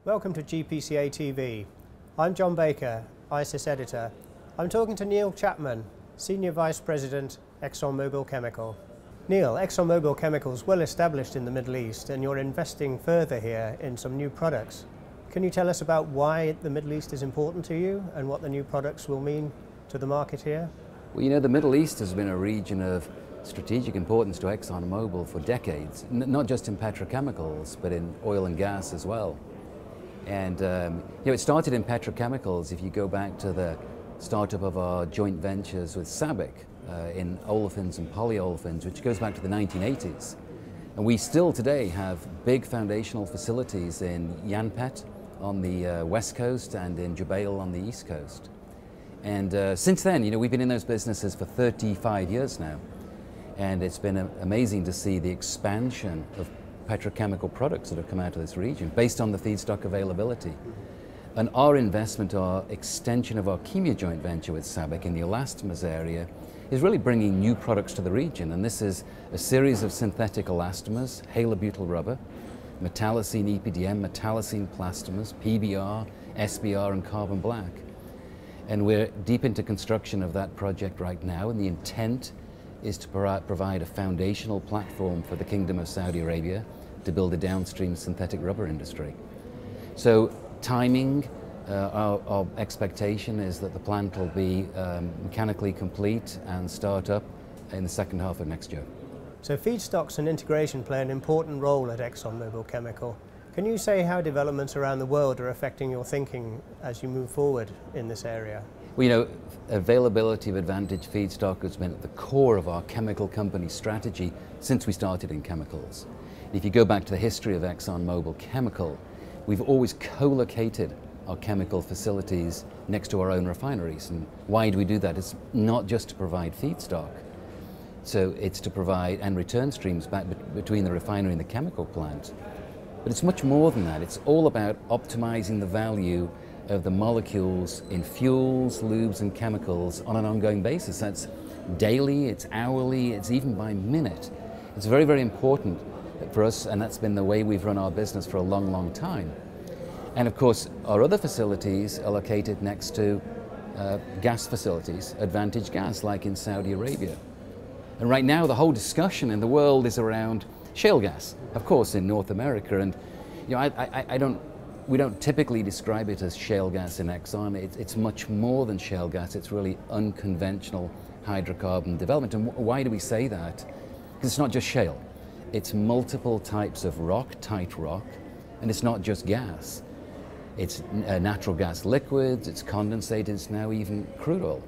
Welcome to GPCA TV. I'm John Baker, ISIS editor. I'm talking to Neil Chapman, Senior Vice President, Exxonmobil Chemical. Neil, Exxonmobil Chemical is well established in the Middle East and you're investing further here in some new products. Can you tell us about why the Middle East is important to you and what the new products will mean to the market here? Well, you know, the Middle East has been a region of strategic importance to Exxonmobil for decades, not just in petrochemicals, but in oil and gas as well. And it started in petrochemicals. If you go back to the startup of our joint ventures with SABIC in olefins and polyolefins, which goes back to the 1980s. And we still today have big foundational facilities in Yanpet on the west coast and in Jubail on the east coast. And since then, you know, we've been in those businesses for 35 years now. And it's been amazing to see the expansion of petrochemical products that have come out of this region based on the feedstock availability. And our investment, our extension of our Chemia joint venture with SABIC in the elastomers area is really bringing new products to the region. And this is a series of synthetic elastomers, halobutyl rubber, metallocene EPDM, metallocene plastomers, PBR, SBR and carbon black. And we're deep into construction of that project right now, and the intent is to provide a foundational platform for the Kingdom of Saudi Arabia to build a downstream synthetic rubber industry. So timing, our expectation is that the plant will be mechanically complete and start up in the second half of next year. So feedstocks and integration play an important role at Exxonmobil Chemical. Can you say how developments around the world are affecting your thinking as you move forward in this area? Well, you know, availability of advantaged feedstock has been at the core of our chemical company strategy since we started in chemicals. If you go back to the history of ExxonMobil Chemical, we've always co-located our chemical facilities next to our own refineries. And why do we do that? It's not just to provide feedstock. So it's to provide and return streams back between the refinery and the chemical plant. But it's much more than that. It's all about optimizing the value of the molecules in fuels, lubes and chemicals on an ongoing basis. That's daily, it's hourly, it's even by minute. It's very, very important for us, and that's been the way we've run our business for a long, long time. And of course, our other facilities are located next to gas facilities, advantaged gas, like in Saudi Arabia. And right now, the whole discussion in the world is around shale gas, of course, in North America. And you know, we don't typically describe it as shale gas in Exxon. It's much more than shale gas. It's really unconventional hydrocarbon development. And why do we say that? Because it's not just shale. It's multiple types of rock, tight rock, and it's not just gas. It's natural gas liquids, it's condensate, it's now even crude oil.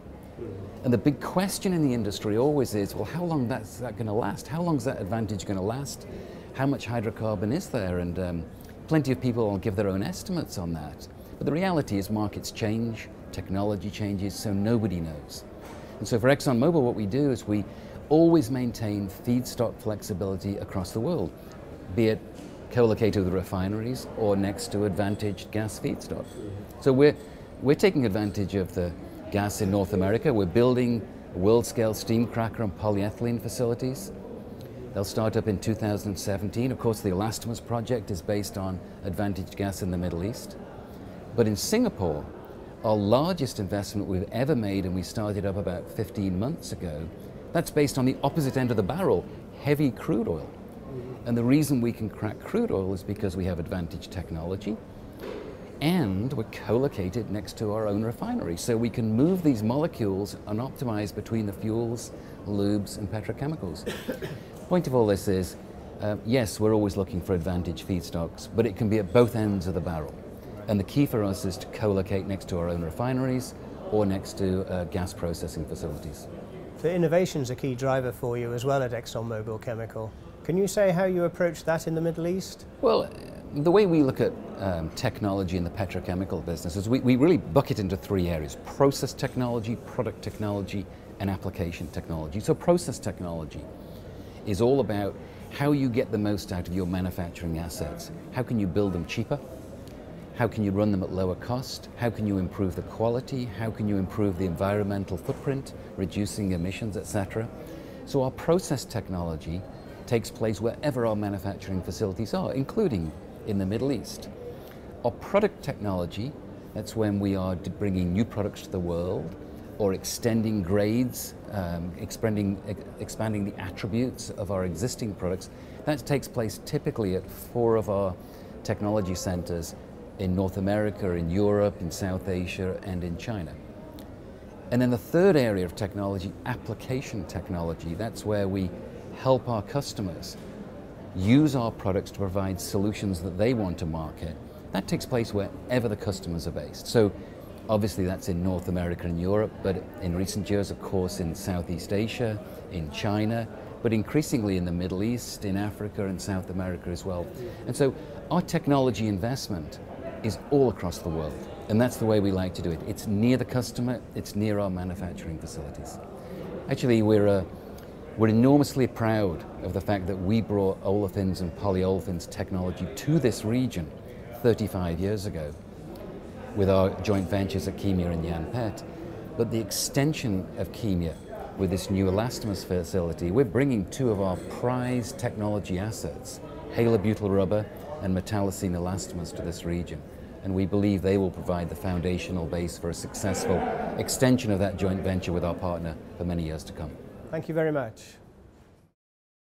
And the big question in the industry always is, well, how long is that going to last? How long is that advantage going to last? How much hydrocarbon is there? And plenty of people will give their own estimates on that. But the reality is markets change, technology changes, so nobody knows. And so for ExxonMobil, what we do is we always maintain feedstock flexibility across the world, be it co-located with refineries or next to advantaged gas feedstock. So we're taking advantage of the gas in North America. We're building world-scale steam cracker and polyethylene facilities. They'll start up in 2017. Of course, the elastomers project is based on advantaged gas in the Middle East. But in Singapore, our largest investment we've ever made, and we started up about 15 months ago, that's based on the opposite end of the barrel, heavy crude oil. And the reason we can crack crude oil is because we have advantaged technology, and we're co-located next to our own refinery. So we can move these molecules and optimize between the fuels, lubes, and petrochemicals. The point of all this is, yes, we're always looking for advantaged feedstocks, but it can be at both ends of the barrel. And the key for us is to co-locate next to our own refineries or next to gas processing facilities. So innovation's a key driver for you as well at ExxonMobil Chemical. Can you say how you approach that in the Middle East? Well, the way we look at technology in the petrochemical business is we really bucket into three areas: process technology, product technology, and application technology. So process technology is all about how you get the most out of your manufacturing assets. How can you build them cheaper? How can you run them at lower cost? How can you improve the quality? How can you improve the environmental footprint, reducing emissions, etc.? So our process technology takes place wherever our manufacturing facilities are, including in the Middle East. Our product technology, that's when we are bringing new products to the world or extending grades, expanding the attributes of our existing products. That takes place typically at 4 of our technology centers in North America, in Europe, in South Asia, and in China. And then the third area of technology, application technology, that's where we help our customers use our products to provide solutions that they want to market. That takes place wherever the customers are based. So obviously that's in North America and Europe, but in recent years, of course, in Southeast Asia, in China, but increasingly in the Middle East, in Africa and South America as well. And so our technology investment is all across the world. And that's the way we like to do it. It's near the customer, it's near our manufacturing facilities. Actually, we're enormously proud of the fact that we brought olefins and polyolefins technology to this region 35 years ago with our joint ventures at Chemia and Yanpet. But the extension of Chemia with this new elastomers facility, we're bringing 2 of our prized technology assets, halobutyl rubber and metallocene elastomers, to this region. And we believe they will provide the foundational base for a successful extension of that joint venture with our partner for many years to come. Thank you very much.